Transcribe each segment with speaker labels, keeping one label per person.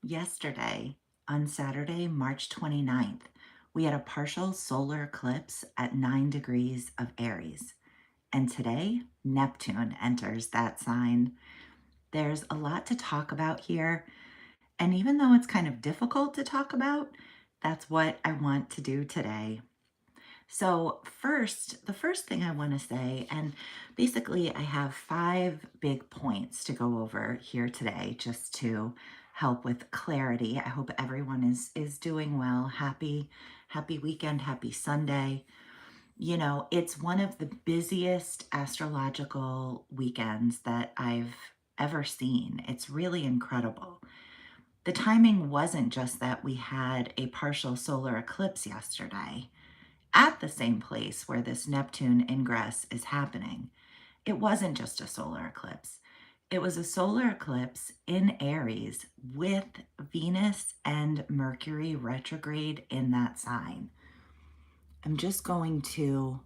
Speaker 1: Yesterday, on Saturday, March 29th, we had a partial solar eclipse at 9 degrees of Aries. And today, Neptune enters that sign. There's a lot to talk about here. And even though it's kind of difficult to talk about, that's what I want to do today. So, the first thing I want to say, and basically, I have 5 big points to go over here today just to help with clarity. I hope everyone is doing well. Happy weekend, happy Sunday. You know, it's one of the busiest astrological weekends that I've ever seen. It's really incredible. The timing wasn't just that we had a partial solar eclipse yesterday at the same place where this Neptune ingress is happening. It wasn't just a solar eclipse. It was a solar eclipse in Aries with Venus and Mercury retrograde in that sign. I'm just going to,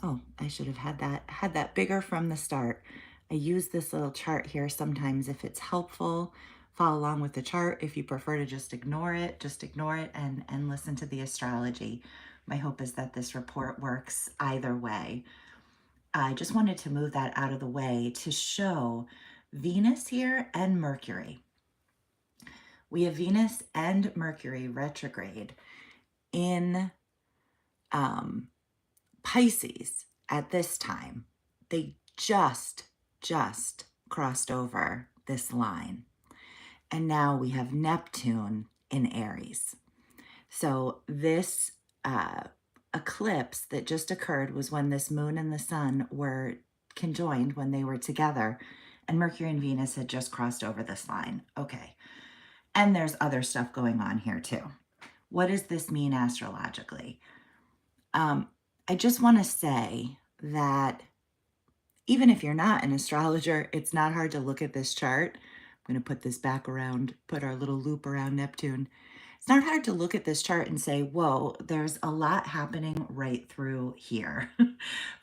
Speaker 1: oh, I should have had that bigger from the start. I use this little chart here sometimes if it's helpful. Follow along with the chart. If you prefer to just ignore it and listen to the astrology. My hope is that this report works either way. I just wanted to move that out of the way to show Venus here and Mercury. We have Venus and Mercury retrograde in Pisces at this time. They just crossed over this line. And now we have Neptune in Aries. So this eclipse that just occurred was when this moon and the sun were conjoined, when they were together, and Mercury and Venus had just crossed over this line. Okay. And there's other stuff going on here too. What does this mean astrologically? I just want to say that even if you're not an astrologer, it's not hard to look at this chart. I'm going to put this back around, put our little loop around Neptune. It's not hard to look at this chart and say, whoa, there's a lot happening right through here,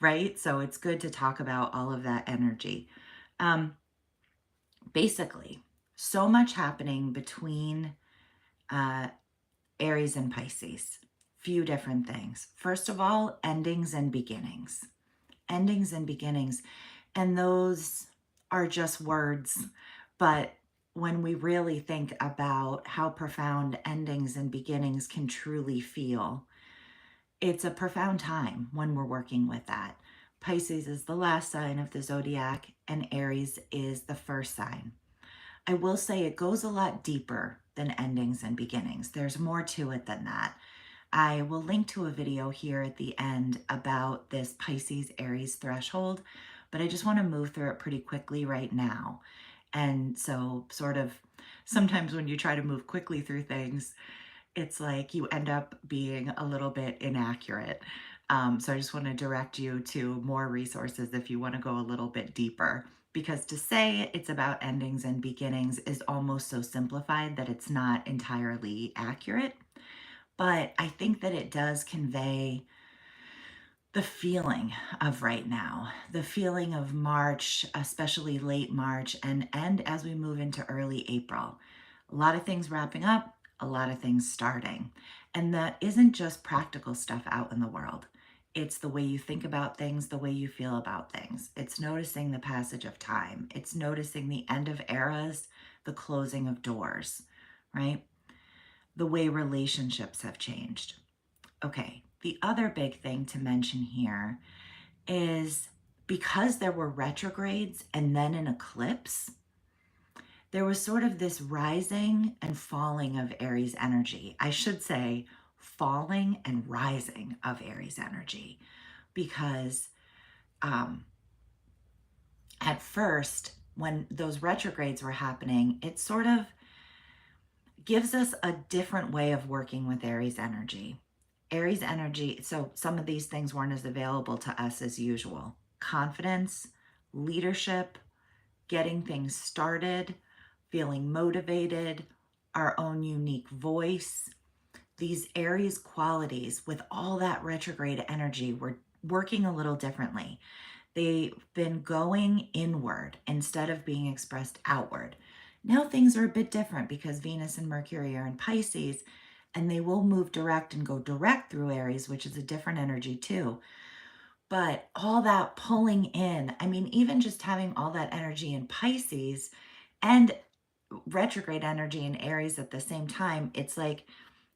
Speaker 1: right? So it's good to talk about all of that energy. Basically, so much happening between Aries and Pisces. Few different things. First of all, endings and beginnings. Endings and beginnings. And those are just words, but when we really think about how profound endings and beginnings can truly feel, it's a profound time when we're working with that. Pisces is the last sign of the zodiac, and Aries is the first sign. I will say it goes a lot deeper than endings and beginnings. There's more to it than that. I will link to a video here at the end about this Pisces Aries threshold, but I just want to move through it pretty quickly right now. And so sort of sometimes when you try to move quickly through things, it's like you end up being a little bit inaccurate. So I just want to direct you to more resources if you want to go a little bit deeper. Because to say it's about endings and beginnings is almost so simplified that it's not entirely accurate. But I think that it does convey the feeling of right now, the feeling of March, especially late March, and as we move into early April. A lot of things wrapping up, a lot of things starting. And that isn't just practical stuff out in the world. It's the way you think about things, the way you feel about things. It's noticing the passage of time. It's noticing the end of eras, the closing of doors, right? The way relationships have changed. Okay, the other big thing to mention here is because there were retrogrades and then an eclipse, there was sort of this rising and falling of Aries energy. I should say falling and rising of Aries energy, because at first, when those retrogrades were happening, it sort of gives us a different way of working with Aries energy. Aries energy, so some of these things weren't as available to us as usual. Confidence, leadership, getting things started, feeling motivated, our own unique voice. These Aries qualities with all that retrograde energy were working a little differently. They've been going inward instead of being expressed outward. Now things are a bit different because Venus and Mercury are in Pisces, and they will move direct and go direct through Aries, which is a different energy too. But all that pulling in, I mean, even just having all that energy in Pisces and retrograde energy in Aries at the same time, it's like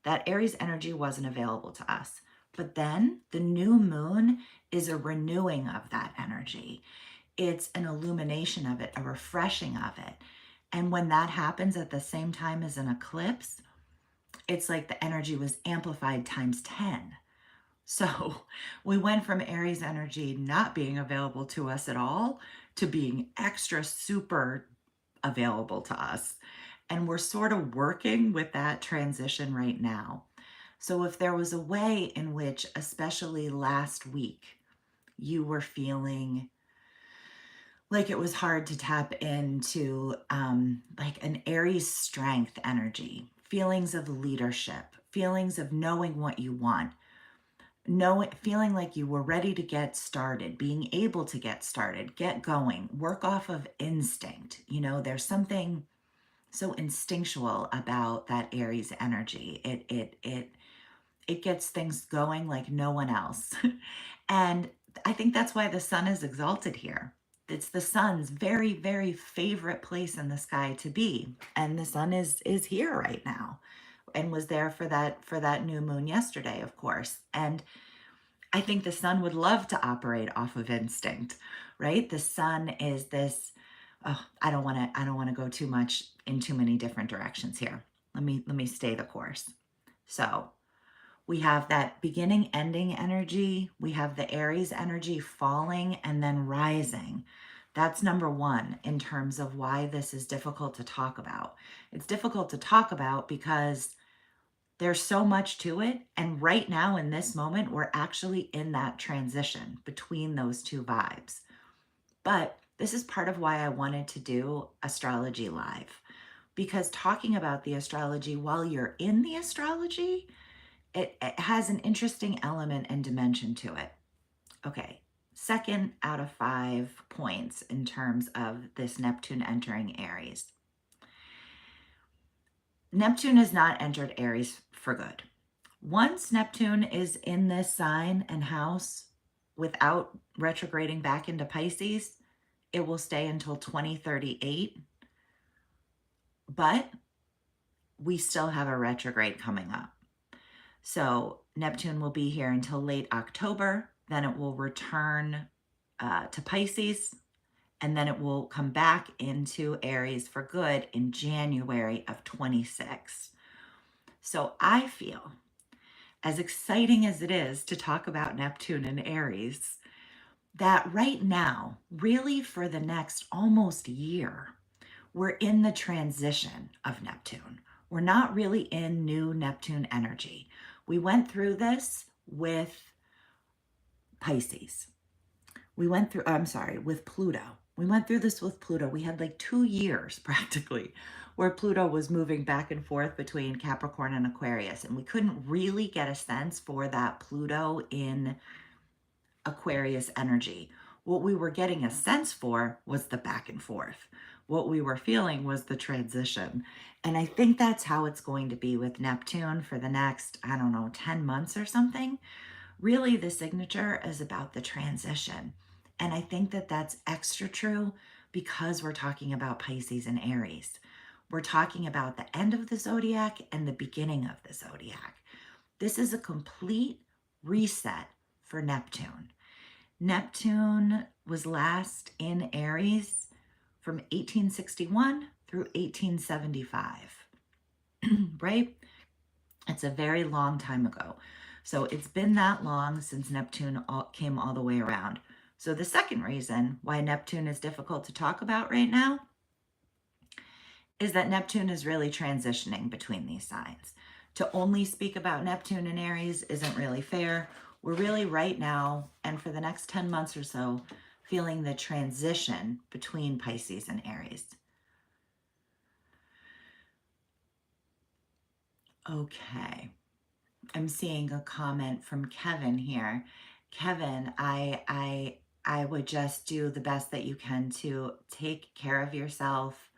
Speaker 1: that Aries energy wasn't available to us. But then the new moon is a renewing of that energy. It's an illumination of it, a refreshing of it. And when that happens at the same time as an eclipse, it's like the energy was amplified times 10. So we went from Aries energy not being available to us at all to being extra super available to us. And we're sort of working with that transition right now. So if there was a way in which, especially last week, you were feeling like it was hard to tap into like an Aries strength energy, feelings of leadership, feelings of knowing what you want, feeling like you were ready to get started, being able to get started, get going, work off of instinct. You know, there's something so instinctual about that Aries energy. It gets things going like no one else. And I think that's why the sun is exalted here. It's the sun's very, very favorite place in the sky to be. And the sun is here right now and was there for that new moon yesterday, of course. And I think the sun would love to operate off of instinct, right? The sun is this, oh, I don't want to go too much in too many different directions here. Let me stay the course. So, we have that beginning ending energy. We have the Aries energy falling and then rising. That's number one in terms of why this is difficult to talk about. It's difficult to talk about because there's so much to it. And right now, in this moment, we're actually in that transition between those two vibes. But this is part of why I wanted to do Astrology Live, because talking about the astrology while you're in the astrology, it has an interesting element and dimension to it. Okay, second out of 5 points in terms of this Neptune entering Aries. Neptune has not entered Aries for good. Once Neptune is in this sign and house without retrograding back into Pisces, it will stay until 2038. But we still have a retrograde coming up. So Neptune will be here until late October. Then it will return to Pisces, and then it will come back into Aries for good in January of 26. So I feel, as exciting as it is to talk about Neptune and Aries, that right now, really for the next almost year, we're in the transition of Neptune. We're not really in new Neptune energy. We went through this with Pisces. With Pluto. We went through this with Pluto. We had like 2 years practically where Pluto was moving back and forth between Capricorn and Aquarius. And we couldn't really get a sense for that Pluto in Aquarius energy. What we were getting a sense for was the back and forth. What we were feeling was the transition. And I think that's how it's going to be with Neptune for the next, 10 months or something. Really, the signature is about the transition. And I think that that's extra true because we're talking about Pisces and Aries. We're talking about the end of the zodiac and the beginning of the zodiac. This is a complete reset for Neptune. Neptune was last in Aries from 1861 through 1875, right? It's a very long time ago. So it's been that long since Neptune came all the way around. So the second reason why Neptune is difficult to talk about right now is that Neptune is really transitioning between these signs. To only speak about Neptune and Aries isn't really fair. We're really right now, and for the next 10 months or so, feeling the transition between Pisces and Aries. Okay. I'm seeing a comment from Kevin here. Kevin, I would just do the best that you can to take care of yourself.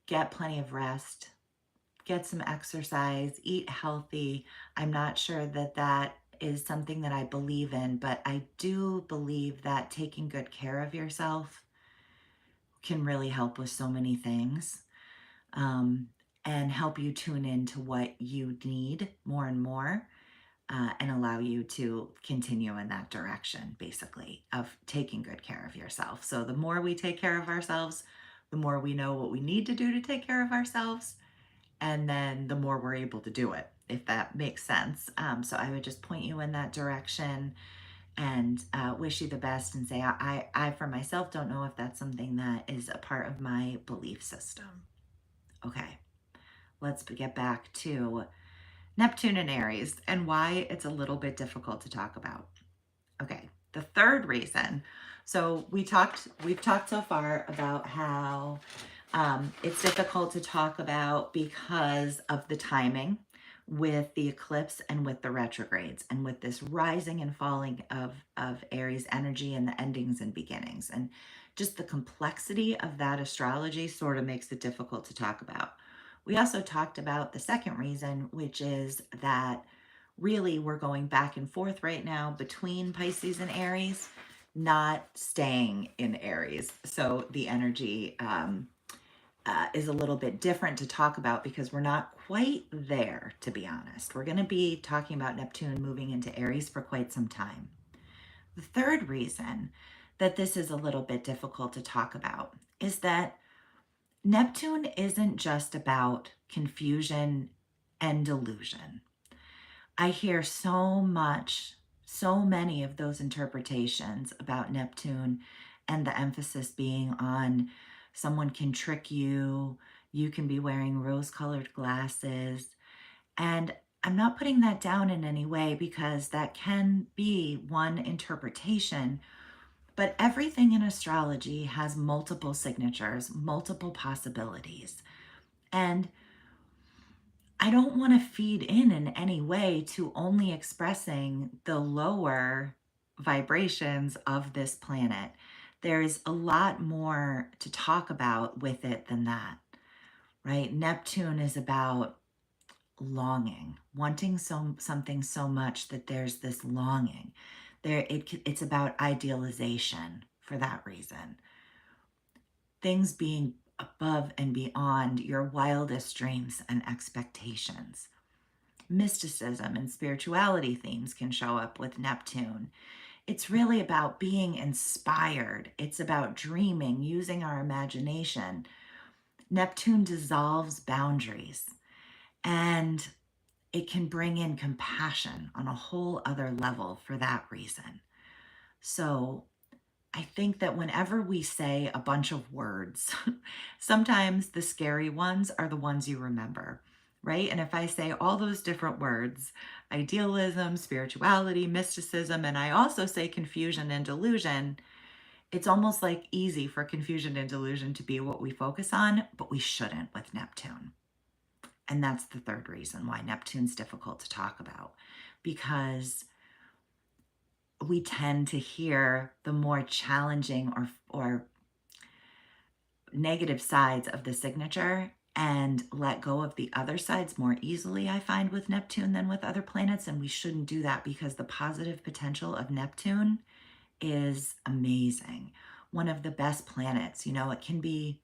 Speaker 1: get plenty of rest, get some exercise, eat healthy. I'm not sure that that is something that I believe in, but I do believe that taking good care of yourself can really help with so many things, um, and help you tune into what you need more and more, and allow you to continue in that direction, basically, of taking good care of yourself. So the more we take care of ourselves, the more we know what we need to do to take care of ourselves, and then the more we're able to do it, if that makes sense. So I would just point you in that direction and wish you the best and say, I, for myself, don't know if that's something that is a part of my belief system. Okay, let's get back to Neptune and Aries and why it's a little bit difficult to talk about. Okay, the third reason. So we've talked so far about how it's difficult to talk about because of the timing with the eclipse and with the retrogrades and with this rising and falling of Aries energy and the endings and beginnings. And just the complexity of that astrology sort of makes it difficult to talk about. We also talked about the second reason, which is that really we're going back and forth right now between Pisces and Aries, not staying in Aries. So the energy is a little bit different to talk about because we're not quite there, to be honest. We're going to be talking about Neptune moving into Aries for quite some time. The third reason that this is a little bit difficult to talk about is that Neptune isn't just about confusion and delusion. I hear so many of those interpretations about Neptune and the emphasis being on someone can trick you, you can be wearing rose colored glasses. And I'm not putting that down in any way because that can be one interpretation. But everything in astrology has multiple signatures, multiple possibilities. And I don't want to feed in any way to only expressing the lower vibrations of this planet. There's a lot more to talk about with it than that, right? Neptune is about longing, wanting something so much that there's this longing. It's about idealization for that reason. Things being above and beyond your wildest dreams and expectations. Mysticism and spirituality themes can show up with Neptune. It's really about being inspired. It's about dreaming, using our imagination. Neptune dissolves boundaries and it can bring in compassion on a whole other level for that reason. So I think that whenever we say a bunch of words, sometimes the scary ones are the ones you remember, right? And if I say all those different words, idealism, spirituality, mysticism, and I also say confusion and delusion, it's almost like easy for confusion and delusion to be what we focus on, but we shouldn't with Neptune. And that's the third reason why Neptune's difficult to talk about, because we tend to hear the more challenging or negative sides of the signature and let go of the other sides more easily, I find, with Neptune than with other planets. And we shouldn't do that because the positive potential of Neptune is amazing. One of the best planets. It can be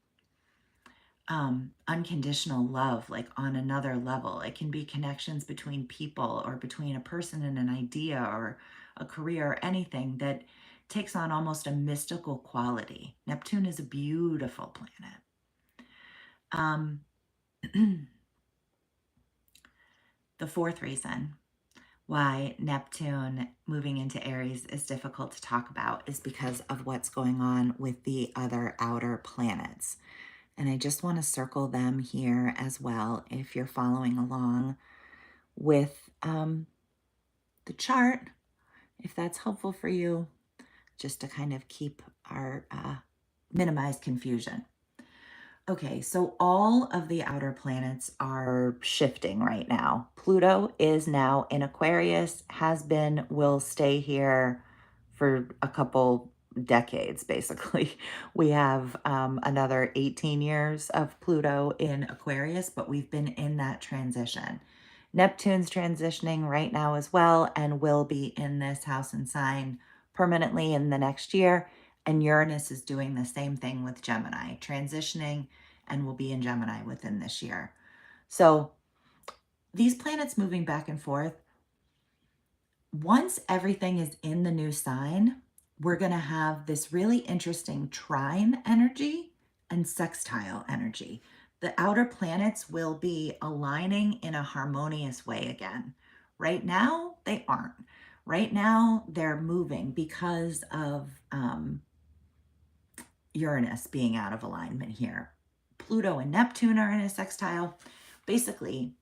Speaker 1: unconditional love, like on another level. It can be connections between people or between a person and an idea or a career or anything that takes on almost a mystical quality. Neptune is a beautiful planet. The fourth reason why Neptune moving into Aries is difficult to talk about is because of what's going on with the other outer planets. And I just want to circle them here as well if you're following along with the chart, if that's helpful for you, just to kind of keep our minimize confusion. Okay, so all of the outer planets are shifting right now. Pluto is now in Aquarius, has been, will stay here for a couple, decades, basically. We have another 18 years of Pluto in Aquarius, but we've been in that transition. Neptune's transitioning right now as well and will be in this house and sign permanently in the next year. And Uranus is doing the same thing with Gemini, transitioning and will be in Gemini within this year. So these planets moving back and forth, once everything is in the new sign, we're going to have this really interesting trine energy and sextile energy. The outer planets will be aligning in a harmonious way again. Right now, they aren't. Right now, they're moving because of Uranus being out of alignment here. Pluto and Neptune are in a sextile. Basically,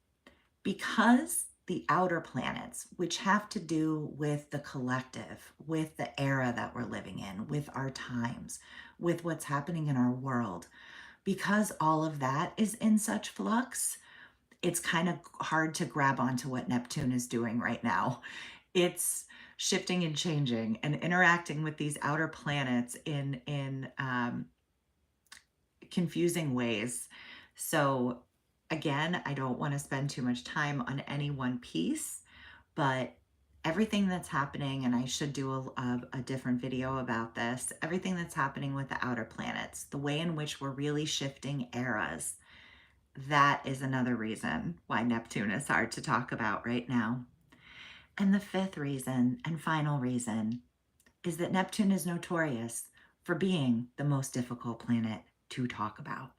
Speaker 1: because the outer planets, which have to do with the collective, with the era that we're living in, with our times, with what's happening in our world, because all of that is in such flux, it's kind of hard to grab onto what Neptune is doing right now. It's shifting and changing and interacting with these outer planets in confusing ways. So again, I don't want to spend too much time on any one piece, but everything that's happening, and I should do a different video about this, everything that's happening with the outer planets, the way in which we're really shifting eras, that is another reason why Neptune is hard to talk about right now. And the fifth reason and final reason is that Neptune is notorious for being the most difficult planet to talk about.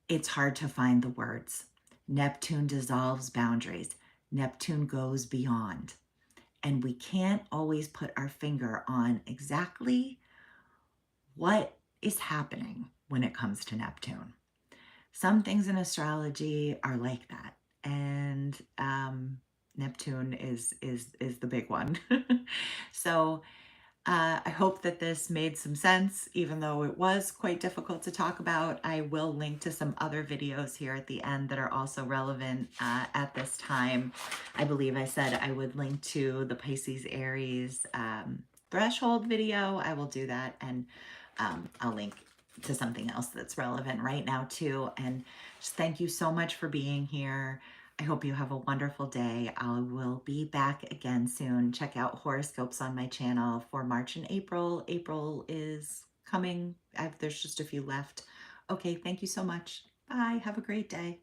Speaker 1: It's hard to find the words. Neptune dissolves boundaries. Neptune goes beyond. And we can't always put our finger on exactly what is happening when it comes to Neptune. Some things in astrology are like that. And Neptune is the big one. So I hope that this made some sense, even though it was quite difficult to talk about. I will link to some other videos here at the end that are also relevant at this time. I believe I said I would link to the Pisces Aries threshold video. I will do that, and I'll link to something else that's relevant right now too. And just thank you so much for being here. I hope you have a wonderful day. I will be back again soon. Check out horoscopes on my channel for March and April. April is coming. There's just a few left. Okay, thank you so much. Bye. Have a great day.